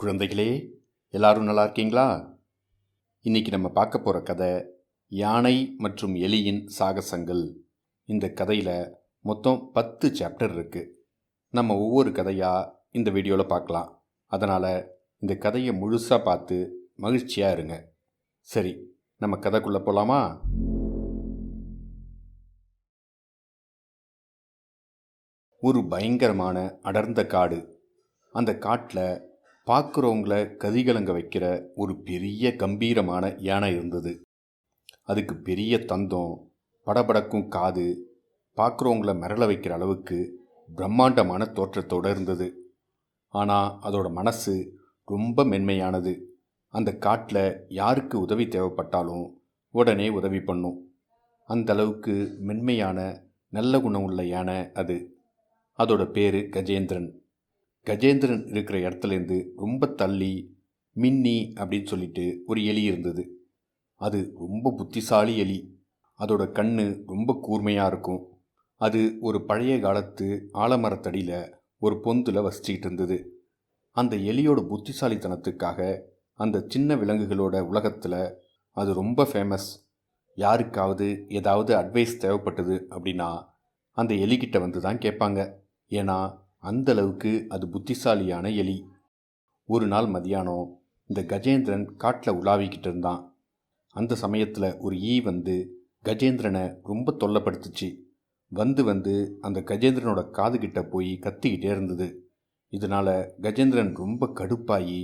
குழந்தைகளே, எல்லாரும் நல்லா இருக்கீங்களா? இன்னைக்கு நம்ம பார்க்க போகிற கதை யானை மற்றும் எலியின் சாகசங்கள். இந்த கதையில் மொத்தம் 10 சாப்டர் இருக்குது. நம்ம ஒவ்வொரு கதையாக இந்த வீடியோவில் பார்க்கலாம். அதனால் இந்த கதையை முழுசாக பார்த்து மகிழ்ச்சியாக இருங்க. சரி, நம்ம கதைக்குள்ளே போகலாமா? ஒரு பயங்கரமான அடர்ந்த காடு. அந்த காட்டில் பார்க்குறவங்கள கதிகலங்க வைக்கிற ஒரு பெரிய கம்பீரமான யானை இருந்தது. அதுக்கு பெரிய தந்தம், படபடக்கும் காது, பார்க்குறவங்கள மிரள வைக்கிற அளவுக்கு பிரம்மாண்டமான தோற்றத்தோடு இருந்தது. ஆனால் அதோட மனசு ரொம்ப மென்மையானது. அந்த காட்டில் யாருக்கு உதவி தேவைப்பட்டாலும் உடனே உதவி பண்ணும். அந்த அளவுக்கு மென்மையான நல்ல குணம் உள்ள யானை அது. அதோட பேர் கஜேந்திரன். கஜேந்திரன் இருக்கிற இடத்துலேருந்து ரொம்ப தள்ளி மின்னி அப்படின்னு சொல்லிட்டு ஒரு எலி இருந்தது. அது ரொம்ப புத்திசாலி எலி. அதோட கண் ரொம்ப கூர்மையாக இருக்கும். அது ஒரு பழைய காலத்து ஆலமரத்தடியில் ஒரு பொந்தில் வசிச்சுக்கிட்டு இருந்தது. அந்த எலியோட புத்திசாலித்தனத்துக்காக அந்த சின்ன விலங்குகளோட உலகத்தில் அது ரொம்ப ஃபேமஸ். யாருக்காவது ஏதாவது அட்வைஸ் தேவைப்பட்டது அப்படின்னா அந்த எலிக்கிட்ட வந்து தான் கேட்பாங்க. ஏன்னா அந்த அளவுக்கு அது புத்திசாலியான எலி. ஒரு நாள் மதியானம் இந்த கஜேந்திரன் காட்டில் உலாவிக்கிட்டு இருந்தான். அந்த சமயத்தில் ஒரு ஈ வந்து கஜேந்திரனை ரொம்ப தொல்லைப்படுத்துச்சு. வந்து அந்த கஜேந்திரனோட காதுகிட்ட போய் கத்திக்கிட்டே இருந்தது. இதனால் கஜேந்திரன் ரொம்ப கடுப்பாகி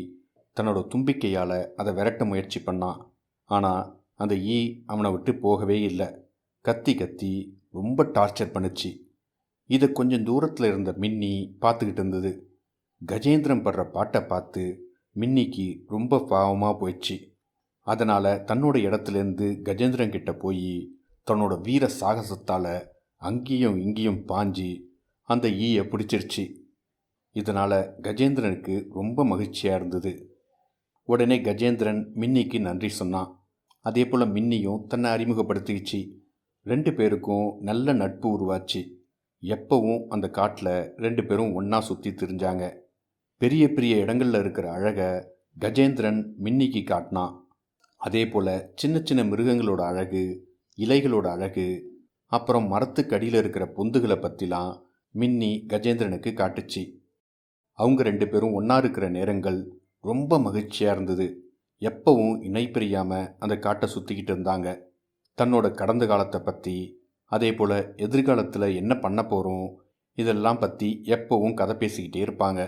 தன்னோட தும்பிக்கையால் அதை விரட்ட முயற்சி பண்ணான். ஆனால் அந்த ஈ அவனை விட்டு போகவே இல்லை. கத்தி கத்தி ரொம்ப டார்ச்சர் பண்ணுச்சு. இதை கொஞ்சம் தூரத்தில் இருந்த மின்னி பார்த்துக்கிட்டு இருந்தது. கஜேந்திரன் படுற பாட்டை பார்த்து மின்னிக்கு ரொம்ப பாவமாக போயிடுச்சு. அதனால் தன்னோட இடத்துலேருந்து கஜேந்திரன் கிட்ட போய் தன்னோட வீர சாகசத்தால் அங்கேயும் இங்கேயும் பாஞ்சி அந்த ஈயை பிடிச்சிருச்சு. இதனால் கஜேந்திரனுக்கு ரொம்ப மகிழ்ச்சியாக இருந்தது. உடனே கஜேந்திரன் மின்னிக்கு நன்றி சொன்னான். அதே போல் மின்னியும் தன்னை அறிமுகப்படுத்திக்கிச்சு. 2 பேருக்கும் நல்ல நட்பு உருவாச்சு. எப்பவும் அந்த காட்டில் 2 பேரும் ஒன்றா சுற்றி திரிஞ்சாங்க. பெரிய பெரிய இடங்களில் இருக்கிற அழகை கஜேந்திரன் மின்னிக்கு காட்டினான். அதே போல் சின்ன சின்ன மிருகங்களோட அழகு, இலைகளோட அழகு, அப்புறம் மரத்துக்கடியில் இருக்கிற பொந்துகளை பற்றிலாம் மின்னி கஜேந்திரனுக்கு காட்டுச்சு. அவங்க 2 பேரும் ஒன்றா இருக்கிற நேரங்கள் ரொம்ப மகிழ்ச்சியாக இருந்தது. எப்பவும் இணை பிரியாமல் அந்த காட்டை சுற்றிக்கிட்டு இருந்தாங்க. தன்னோட கடந்த காலத்தை பற்றி, அதே போல் எதிர்காலத்தில் என்ன பண்ண போகிறோம் இதெல்லாம் பற்றி எப்பவும் கதை பேசிக்கிட்டே இருப்பாங்க.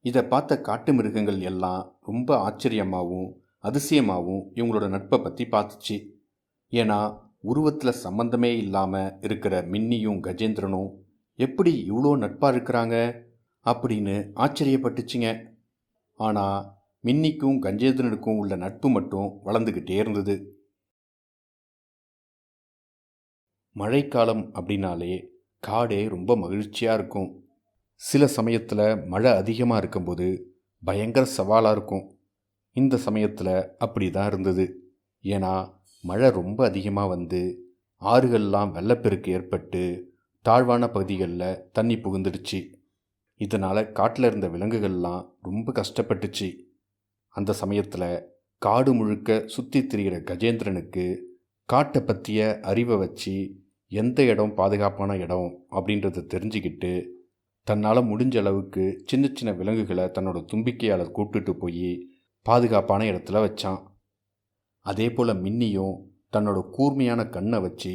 இதை பார்த்த காட்டு மிருகங்கள் எல்லாம் ரொம்ப ஆச்சரியமாகவும் அதிசயமாகவும் இவங்களோட நட்பை பற்றி பார்த்துச்சு. ஏன்னா உருவத்தில் சம்பந்தமே இல்லாமல் இருக்கிற மின்னியும் கஜேந்திரனும் எப்படி இவ்வளோ நட்பாக இருக்கிறாங்க அப்படின்னு ஆச்சரியப்பட்டுச்சுங்க. ஆனால் மின்னிக்கும் கஜேந்திரனுக்கும் உள்ள நட்பு மட்டும் வளர்ந்துக்கிட்டே இருந்தது. மழைக்காலம் அப்படின்னாலே காடே ரொம்ப மகிழ்ச்சியாக இருக்கும். சில சமயத்தில் மழை அதிகமாக இருக்கும்போது பயங்கர சவாலாக இருக்கும். இந்த சமயத்தில் அப்படி தான் இருந்தது. ஏன்னா மழை ரொம்ப அதிகமாக வந்து ஆறுகள்லாம் வெள்ளப்பெருக்கு ஏற்பட்டு தாழ்வான பகுதிகளில் தண்ணி புகுந்துடுச்சு. இதனால் காட்டில் இருந்த விலங்குகள்லாம் ரொம்ப கஷ்டப்பட்டுச்சு. அந்த சமயத்தில் காடு முழுக்க சுற்றி திரிகிற கஜேந்திரனுக்கு காட்டை பற்றிய அறிவை வச்சு எந்த இடம் பாதுகாப்பான இடம் அப்படின்றத தெரிஞ்சுக்கிட்டு தன்னால் முடிஞ்ச அளவுக்கு சின்ன சின்ன விலங்குகளை தன்னோட தும்பிக்கையால் கூப்பிட்டுட்டு போய் பாதுகாப்பான இடத்துல வச்சான். அதே போல் மின்னியும் தன்னோட கூர்மையான கண்ணை வச்சு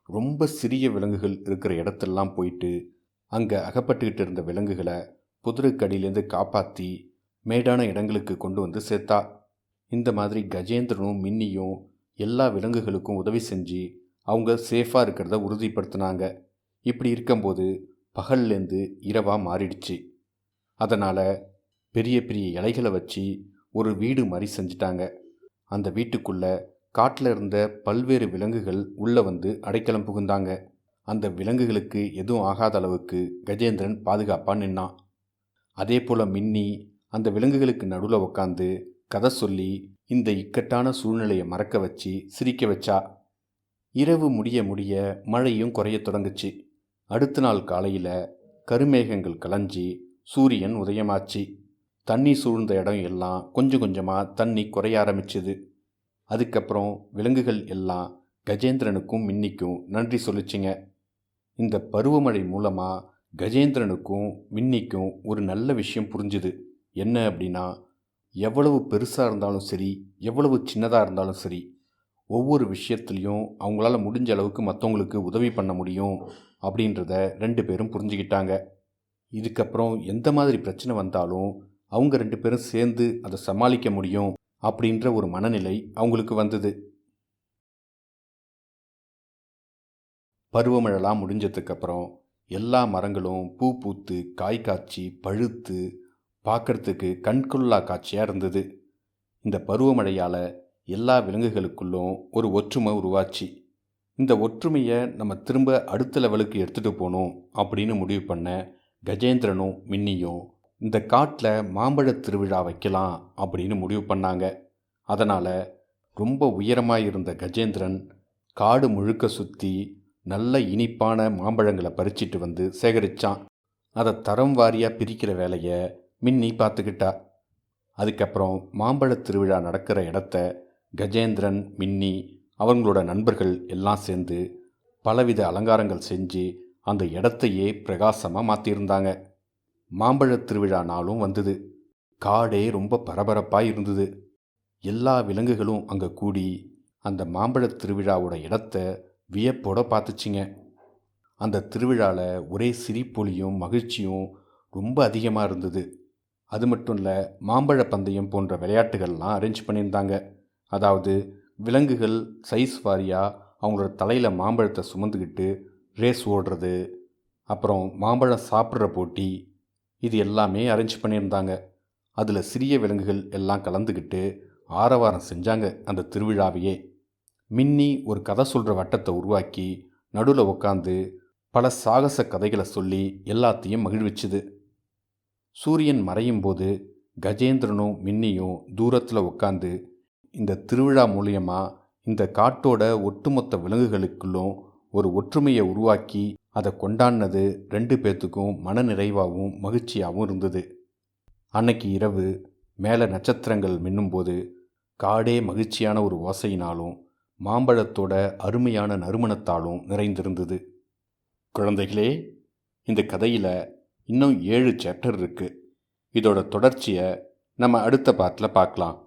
ரொம்ப சிறிய விலங்குகள் இருக்கிற இடத்தெல்லாம் போயிட்டு அங்கே அகப்பட்டுக்கிட்டு இருந்த விலங்குகளை புதருக்கடியிலேருந்து காப்பாற்றி மேடான இடங்களுக்கு கொண்டு வந்து சேர்த்தா. இந்த மாதிரி கஜேந்திரனும் மின்னியும் எல்லா விலங்குகளுக்கும் உதவி செஞ்சு அவங்க சேஃபாக இருக்கிறத உறுதிப்படுத்தினாங்க. இப்படி இருக்கும்போது பகல்லேருந்து இரவாக மாறிடுச்சு. அதனால் பெரிய பெரிய இலைகளை வச்சு ஒரு வீடு மாதிரி செஞ்சிட்டாங்க. அந்த வீட்டுக்குள்ளே காட்டில் இருந்த பல்வேறு விலங்குகள் உள்ளே வந்து அடைக்கலம் புகுந்தாங்க. அந்த விலங்குகளுக்கு எதுவும் ஆகாத அளவுக்கு கஜேந்திரன் பாதுகாப்பாக நின்னான். அதே போல் மின்னி அந்த விலங்குகளுக்கு நடுவில் உட்காந்து கதை சொல்லி இந்த இக்கட்டான சூழ்நிலையை மறக்க வச்சு சிரிக்க வச்சா. இரவு முடிய முடிய மழையும் குறைய தொடங்குச்சு. அடுத்த நாள் காலையில் கருமேகங்கள் கலைஞ்சி சூரியன் உதயமாச்சு. தண்ணி சூழ்ந்த இடம் எல்லாம் கொஞ்சம் கொஞ்சமாக தண்ணி குறைய ஆரம்பிச்சுது. அதுக்கப்புறம் விலங்குகள் எல்லாம் கஜேந்திரனுக்கும் மின்னிக்கும் நன்றி சொல்லிச்சிங்க. இந்த பருவமழை மூலமாக கஜேந்திரனுக்கும் மின்னிக்கும் ஒரு நல்ல விஷயம் புரிஞ்சுது. என்ன அப்படின்னா, எவ்வளவு பெருசாக இருந்தாலும் சரி, எவ்வளவு சின்னதாக இருந்தாலும் சரி, ஒவ்வொரு விஷயத்துலையும் அவங்களால முடிஞ்ச அளவுக்கு மற்றவங்களுக்கு உதவி பண்ண முடியும் அப்படின்றத 2 பேரும் புரிஞ்சுக்கிட்டாங்க. இதுக்கப்புறம் எந்த மாதிரி பிரச்சனை வந்தாலும் அவங்க 2 பேரும் சேர்ந்து அதை சமாளிக்க முடியும் அப்படின்ற ஒரு மனநிலை அவங்களுக்கு வந்தது. பருவமழைலாம் முடிஞ்சதுக்கப்புறம் எல்லா மரங்களும் பூ பூத்து காய் காய்ச்சி பழுத்து பார்க்கறதுக்கு கண்கொள்ளா காட்சியாக இருந்தது. இந்த பருவமழையால் எல்லா விலங்குகளுக்குள்ளும் ஒரு ஒற்றுமை உருவாச்சு. இந்த ஒற்றுமையை நம்ம திரும்ப அடுத்த லெவலுக்கு எடுத்துகிட்டு போகணும் அப்படின்னு முடிவு பண்ண கஜேந்திரனும் மின்னியும் இந்த காட்டில் மாம்பழ திருவிழா வைக்கலாம் அப்படின்னு முடிவு பண்ணாங்க. அதனால் ரொம்ப உயரமாக இருந்த கஜேந்திரன் காடு முழுக்க சுற்றி நல்ல இனிப்பான மாம்பழங்களை பறிச்சிட்டு வந்து சேகரித்தான். அதை தரம் வாரியாக பிரிக்கிற வேலையை மின்னி பார்த்துக்கிட்டா. அதுக்கப்புறம் மாம்பழ திருவிழா நடக்கிற இடத்த கஜேந்திரன், மின்னி, அவங்களோட நண்பர்கள் எல்லாம் சேர்ந்து பலவித அலங்காரங்கள் செஞ்சு அந்த இடத்தையே பிரகாசமாக மாற்றியிருந்தாங்க. மாம்பழ திருவிழா நாளும் வந்தது. காடே ரொம்ப பரபரப்பாக இருந்தது. எல்லா விலங்குகளும் அங்கே கூடி அந்த மாம்பழ திருவிழாவோட இடத்த வியப்போட பார்த்துச்சிங்க. அந்த திருவிழாவில் ஒரே சிரிப்பொலியும் மகிழ்ச்சியும் ரொம்ப அதிகமாக இருந்தது. அது மட்டும் இல்லை, மாம்பழ பந்தயம் போன்ற விளையாட்டுகள்லாம் அரேஞ்ச் பண்ணியிருந்தாங்க. அதாவது விலங்குகள் சைஸ் வாரியாக அவங்களோட தலையில் மாம்பழத்தை சுமந்துக்கிட்டு ரேஸ் ஓடுறது, அப்புறம் மாம்பழம் சாப்பிட்ற போட்டி, இது எல்லாமே அரேஞ்ச் பண்ணியிருந்தாங்க. அதில் சிறிய விலங்குகள் எல்லாம் கலந்துக்கிட்டு ஆரவாரம் செஞ்சாங்க அந்த திருவிழாவையே. மின்னி ஒரு கதை சொல்கிற வட்டத்தை உருவாக்கி நடுவில் உட்காந்து பல சாகச கதைகளை சொல்லி எல்லாத்தையும் மகிழ்விச்சுது. சூரியன் மறையும் போது கஜேந்திரனும் மின்னியும் தூரத்தில் உட்காந்து இந்த திருவிழா மூலியமாக இந்த காட்டோட ஒட்டுமொத்த விலங்குகளுக்குள்ளும் ஒரு ஒற்றுமையை உருவாக்கி அதை கொண்டாடினது 2 பேர்த்துக்கும் மன நிறைவாகவும் மகிழ்ச்சியாகவும் இருந்தது. அன்னைக்கு இரவு மேலே நட்சத்திரங்கள் மின்னும்போது காடே மகிழ்ச்சியான ஒரு ஓசையினாலும் மாம்பழத்தோட அருமையான நறுமணத்தாலும் நிறைந்திருந்தது. குழந்தைகளே, இந்த கதையில் இன்னும் 7 சாப்டர் இருக்குது. இதோட தொடர்ச்சியை நம்ம அடுத்த பார்ட்டில் பார்க்கலாம்.